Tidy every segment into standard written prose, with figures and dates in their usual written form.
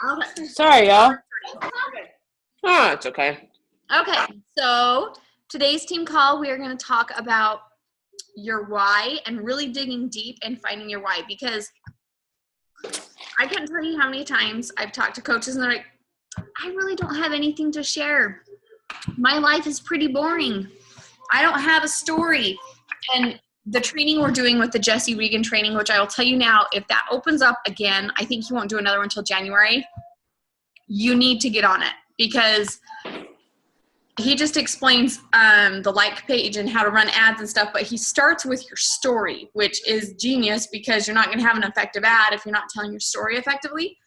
Okay. Sorry, y'all. Okay. Oh, it's okay. Okay, so today's team call, we are going to talk about your why and really digging deep and finding your why, because I can't tell you how many times I've talked to coaches and they're like, I really don't have anything to share. My life is pretty boring. I don't have a story. And the training we're doing with the Jesse Regan training, which I will tell you now, if that opens up again, I think he won't do another one until January. You need to get on it, because he just explains the like page and how to run ads and stuff, but he starts with your story, which is genius because you're not going to have an effective ad if you're not telling your story effectively.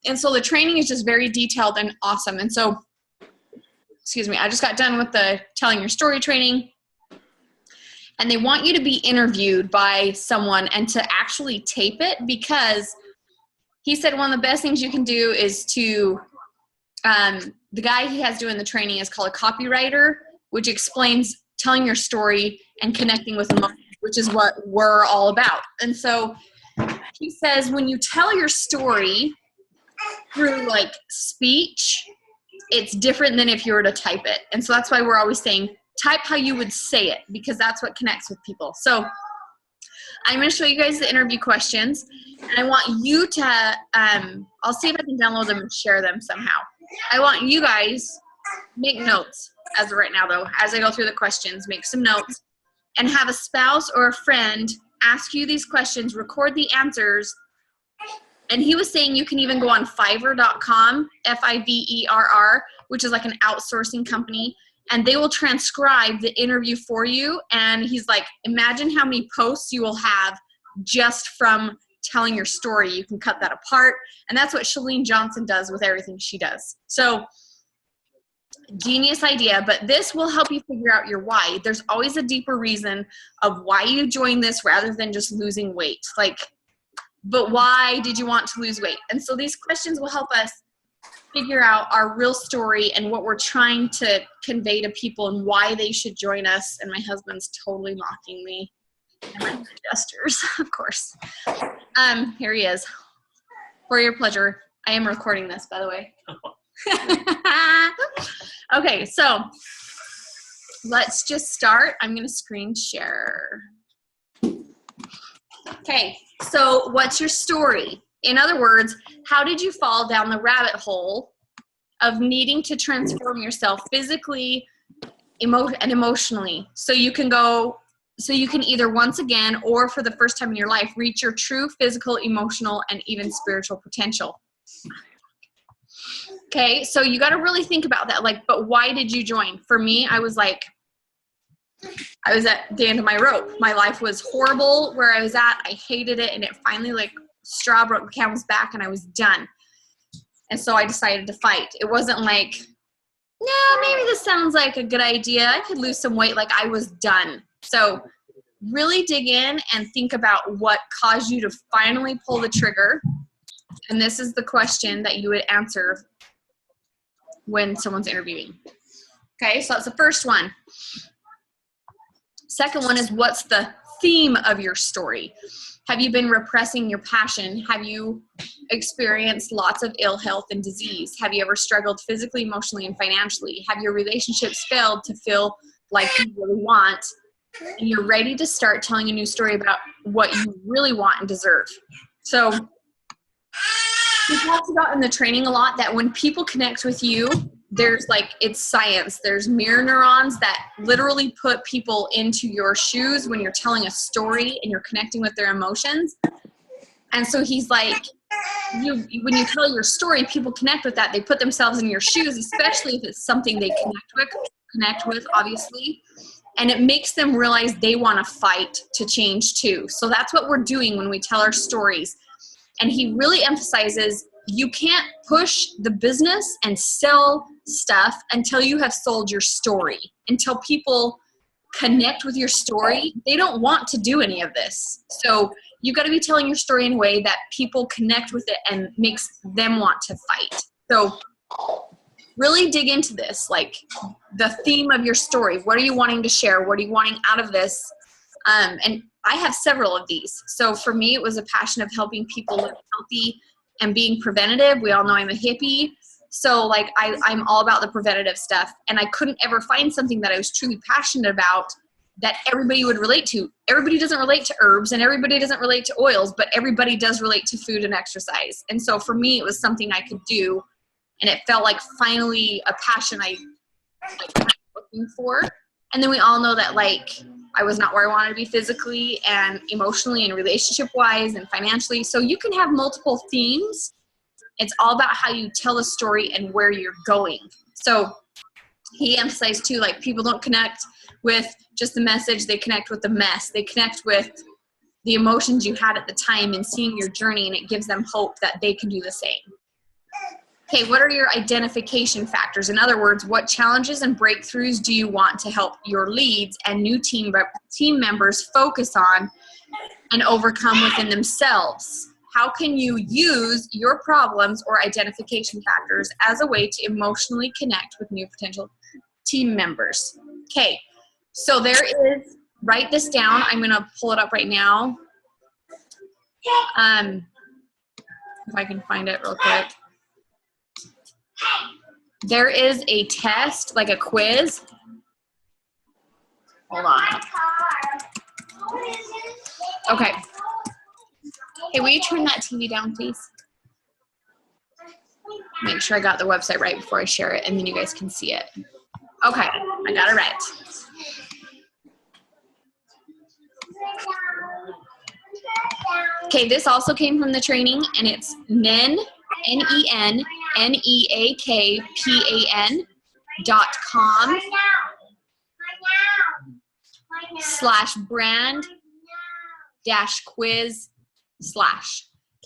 And so the training is just very detailed and awesome. And so, excuse me, I just got done with the telling your story training, and they want you to be interviewed by someone and to actually tape it, because he said one of the best things you can do is to the guy he has doing the training is called a copywriter, which explains telling your story and connecting with emotions, which is what we're all about. And so he says when you tell your story through like speech, it's different than if you were to type it. And so that's why we're always saying type how you would say it, because that's what connects with people. So I'm going to show you guys the interview questions, and I want you to, I'll see if I can download them and share them somehow. I want you guys make notes as of right now, though, as I go through the questions, make some notes, and have a spouse or a friend ask you these questions, record the answers. And he was saying you can even go on Fiverr.com, Fiverr, which is like an outsourcing company, and they will transcribe the interview for you. And he's like, imagine how many posts you will have just from telling your story. You can cut that apart. And that's what Chalene Johnson does with everything she does. So genius idea, but this will help you figure out your why. There's always a deeper reason of why you joined this rather than just losing weight. Like, but why did you want to lose weight? And so these questions will help us figure out our real story and what we're trying to convey to people and why they should join us. And my husband's totally mocking me. And my gestures, of course. Here he is. For your pleasure. I am recording this, by the way. Okay, so let's just start. I'm going to screen share. Okay, so what's your story? In other words, how did you fall down the rabbit hole of needing to transform yourself physically and emotionally so you can either once again or for the first time in your life reach your true physical, emotional, and even spiritual potential? Okay, so you got to really think about that. Like, but why did you join? For me, I was at the end of my rope. My life was horrible where I was at. I hated it, and it finally like straw broke the camel's back, and I was done. And so I decided to fight. It wasn't like, no, maybe this sounds like a good idea. I could lose some weight. Like, I was done. So really dig in and think about what caused you to finally pull the trigger. And this is the question that you would answer when someone's interviewing. Okay, so that's the first one. Second one is, what's the theme of your story? Have you been repressing your passion? Have you experienced lots of ill health and disease? Have you ever struggled physically, emotionally, and financially? Have your relationships failed to feel like you really want? And you're ready to start telling a new story about what you really want and deserve. So he talks about in the training a lot that when people connect with you, there's like, it's science. There's mirror neurons that literally put people into your shoes when you're telling a story and you're connecting with their emotions. And so he's like, when you tell your story, people connect with that. They put themselves in your shoes, especially if it's something they connect with, obviously. And it makes them realize they want to fight to change too. So that's what we're doing when we tell our stories. And he really emphasizes you can't push the business and sell stuff until you have sold your story. Until people connect with your story, they don't want to do any of this. So you've got to be telling your story in a way that people connect with it and makes them want to fight. So really dig into this, like the theme of your story. What are you wanting to share? What are you wanting out of this? And I have several of these. So for me, it was a passion of helping people live healthy and being preventative. We all know I'm a hippie. So like I'm all about the preventative stuff, and I couldn't ever find something that I was truly passionate about that everybody would relate to. Everybody doesn't relate to herbs, and everybody doesn't relate to oils, but everybody does relate to food and exercise. And so for me, it was something I could do, and it felt like finally a passion I was looking for. And then we all know that like I was not where I wanted to be physically and emotionally and relationship wise and financially. So you can have multiple themes. It's all about how you tell a story and where you're going. So he emphasized too, like people don't connect with just the message, they connect with the mess. They connect with the emotions you had at the time and seeing your journey, and it gives them hope that they can do the same. Okay, what are your identification factors? In other words, what challenges and breakthroughs do you want to help your leads and new team members focus on and overcome within themselves? How can you use your problems or identification factors as a way to emotionally connect with new potential team members? Okay, so there is, write this down. I'm going to pull it up right now. If I can find it real quick. There is a test, like a quiz. Hold on. Okay. Hey, will you turn that TV down, please? Make sure I got the website right before I share it, and then you guys can see it. Okay, I got it right. Okay, this also came from the training, and it's NEN, NENEAKPAN.com/brand-quiz/.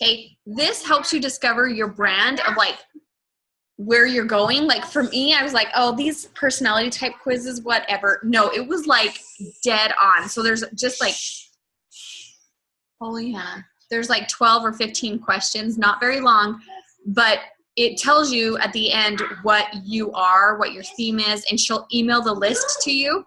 Okay, this helps you discover your brand of like where you're going. Like for me, I was like, oh, these personality type quizzes, whatever. No, it was like dead on. So there's just like, holy Hannah, there's like 12 or 15 questions, not very long, but it tells you at the end what you are, what your theme is, and she'll email the list to you.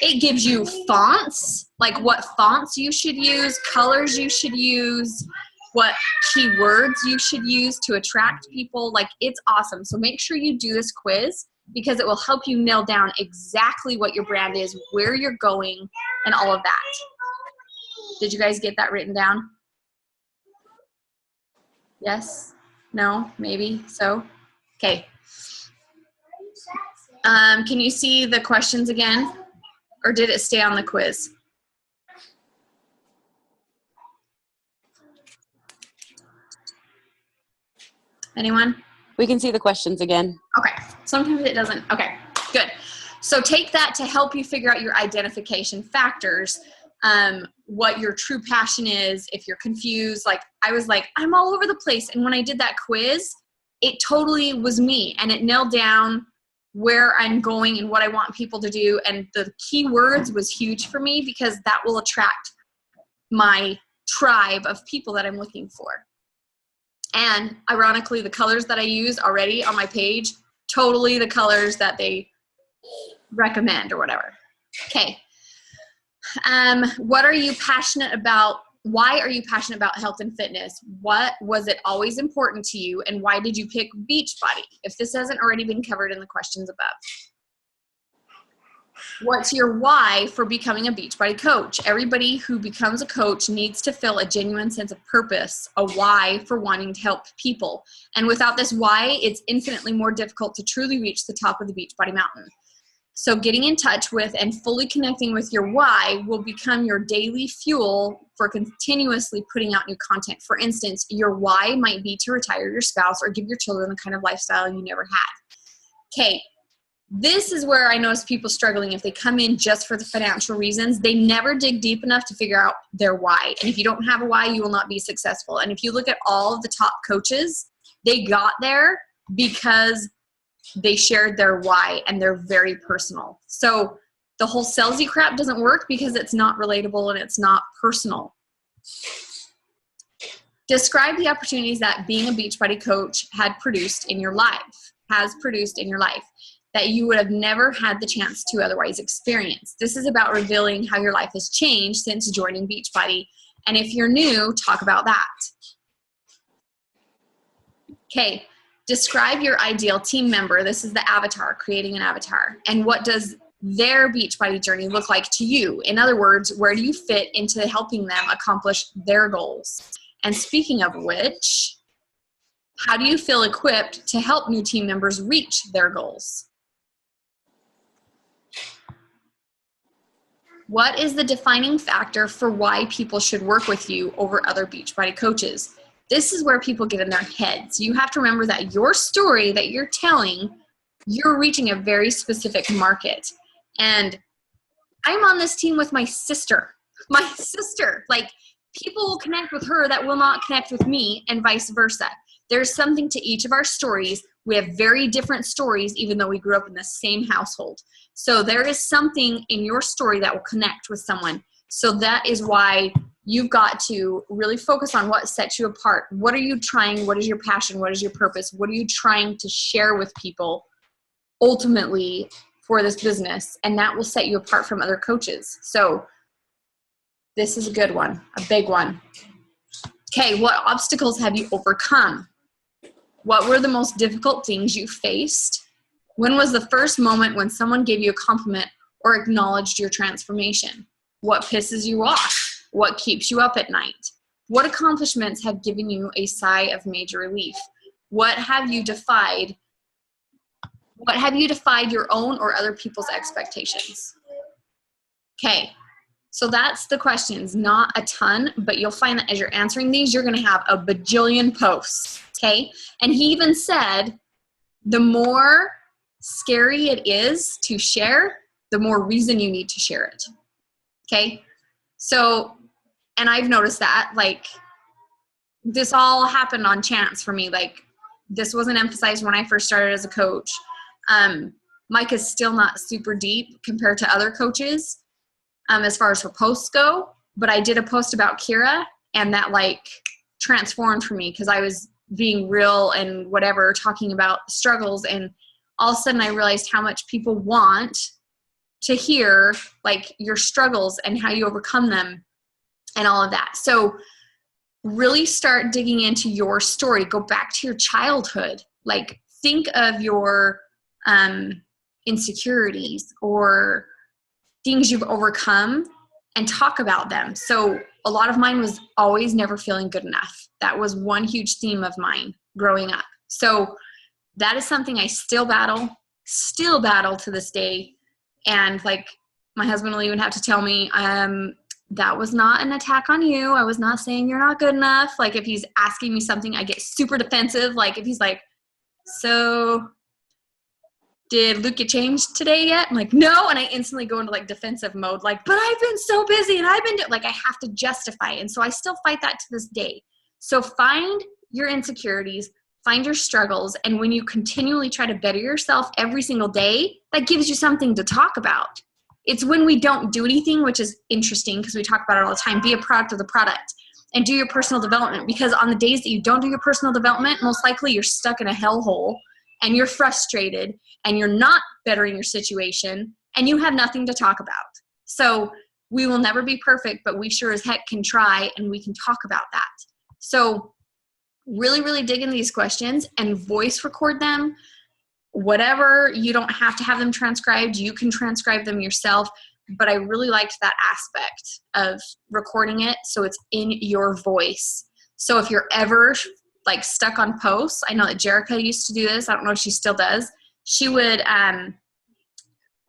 It gives you fonts, like what fonts you should use, colors you should use, what keywords you should use to attract people. Like, it's awesome. So make sure you do this quiz because it will help you nail down exactly what your brand is, where you're going, and all of that. Did you guys get that written down? Yes? No? Maybe? So? Okay. Can you see the questions again? Or did it stay on the quiz? Anyone? We can see the questions again. Okay. Sometimes it doesn't. Okay, good. So take that to help you figure out your identification factors, what your true passion is. If you're confused, like I was like, I'm all over the place. And when I did that quiz, it totally was me, and it nailed down where I'm going and what I want people to do. And the keywords was huge for me because that will attract my tribe of people that I'm looking for. And ironically, the colors that I use already on my page, totally the colors that they recommend or whatever. Okay. What are you passionate about? Why are you passionate about health and fitness? What was it always important to you? And why did you pick Beachbody? If this hasn't already been covered in the questions above. What's your why for becoming a Beachbody coach? Everybody who becomes a coach needs to feel a genuine sense of purpose, a why for wanting to help people. And without this why, it's infinitely more difficult to truly reach the top of the Beachbody mountain. So getting in touch with and fully connecting with your why will become your daily fuel for continuously putting out new content. For instance, your why might be to retire your spouse or give your children the kind of lifestyle you never had. Okay, this is where I notice people struggling. If they come in just for the financial reasons, they never dig deep enough to figure out their why. And if you don't have a why, you will not be successful. And if you look at all of the top coaches, they got there because they shared their why, and they're very personal. So the whole salesy crap doesn't work because it's not relatable and it's not personal. Describe the opportunities that being a Beachbody coach has produced in your life, that you would have never had the chance to otherwise experience. This is about revealing how your life has changed since joining Beachbody. And if you're new, talk about that. Okay. Describe your ideal team member. This is the avatar, creating an avatar. And what does their Beachbody journey look like to you? In other words, where do you fit into helping them accomplish their goals? And speaking of which, how do you feel equipped to help new team members reach their goals? What is the defining factor for why people should work with you over other Beachbody coaches? This is where people get in their heads. You have to remember that your story that you're telling, you're reaching a very specific market. And I'm on this team with my sister. My sister. Like, people will connect with her that will not connect with me, and vice versa. There's something to each of our stories. We have very different stories, even though we grew up in the same household. So there is something in your story that will connect with someone. So that is why you've got to really focus on what sets you apart. What are you trying? What is your passion? What is your purpose? What are you trying to share with people ultimately for this business? And that will set you apart from other coaches. So this is a good one, a big one. Okay, what obstacles have you overcome? What were the most difficult things you faced? When was the first moment when someone gave you a compliment or acknowledged your transformation? What pisses you off? What keeps you up at night? What accomplishments have given you a sigh of major relief? What have you defied? What have you defied your own or other people's expectations? Okay, so that's the questions. Not a ton, but you'll find that as you're answering these, you're going to have a bajillion posts. Okay, and he even said the more scary it is to share, the more reason you need to share it. Okay, so, and I've noticed that, like, this all happened on chance for me. Like, this wasn't emphasized when I first started as a coach. Mike is still not super deep compared to other coaches as far as her posts go, but I did a post about Kira, and that like transformed for me because I was being real and whatever, talking about struggles, and all of a sudden I realized how much people want to hear like your struggles and how you overcome them and all of that. So really start digging into your story. Go back to your childhood. Like, think of your insecurities or things you've overcome and talk about them. So a lot of mine was always never feeling good enough. That was one huge theme of mine growing up. So that is something I still battle to this day. And like, my husband will even have to tell me, that was not an attack on you. I was not saying you're not good enough. Like, if he's asking me something, I get super defensive. Like, if he's like, so did Luke get changed today yet? I'm like, no. And I instantly go into like defensive mode. Like, but I've been so busy and I've been like, I have to justify it. And so I still fight that to this day. So find your insecurities, find your struggles. And when you continually try to better yourself every single day, that gives you something to talk about. It's when we don't do anything, which is interesting because we talk about it all the time. Be a product of the product and do your personal development, because on the days that you don't do your personal development, most likely you're stuck in a hellhole and you're frustrated and you're not bettering your situation and you have nothing to talk about. So we will never be perfect, but we sure as heck can try, and we can talk about that. So really, really dig in these questions and voice record them. Whatever, you don't have to have them transcribed. You can transcribe them yourself. But I really liked that aspect of recording it so it's in your voice. So if you're ever like stuck on posts, I know that Jerica used to do this. I don't know if she still does. She would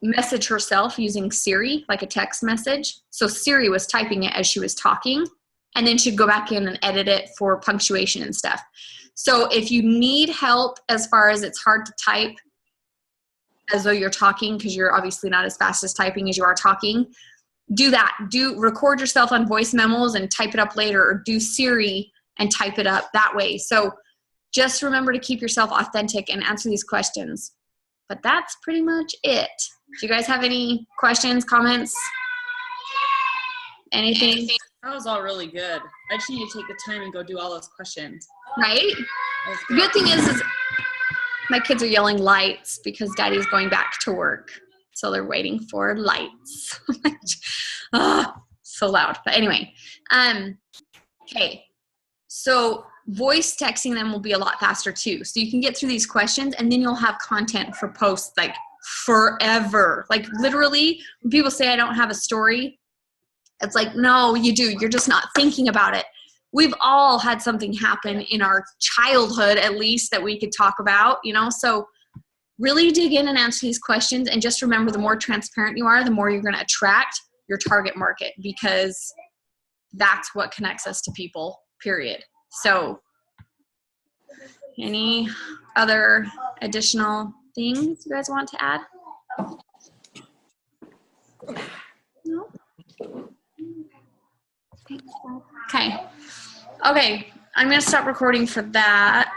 message herself using Siri, like a text message. So Siri was typing it as she was talking, and then she'd go back in and edit it for punctuation and stuff. So if you need help as far as it's hard to type as though you're talking, because you're obviously not as fast as typing as you are talking, do that. Record yourself on voice memos and type it up later, or do Siri and type it up that way. So just remember to keep yourself authentic and answer these questions. But that's pretty much it. Do you guys have any questions, comments, anything? That was all really good. I just need to take the time and go do all those questions. Right? The good thing is my kids are yelling lights because Daddy's going back to work. So they're waiting for lights. So loud. But anyway, okay. So voice texting them will be a lot faster too. So you can get through these questions and then you'll have content for posts like forever. Like literally when people say I don't have a story, it's like, no, you do. You're just not thinking about it. We've all had something happen in our childhood, at least, that we could talk about, you know? So really dig in and answer these questions. And just remember, the more transparent you are, the more you're going to attract your target market, because that's what connects us to people, period. So any other additional things you guys want to add? No? Okay. Okay. I'm going to stop recording for that.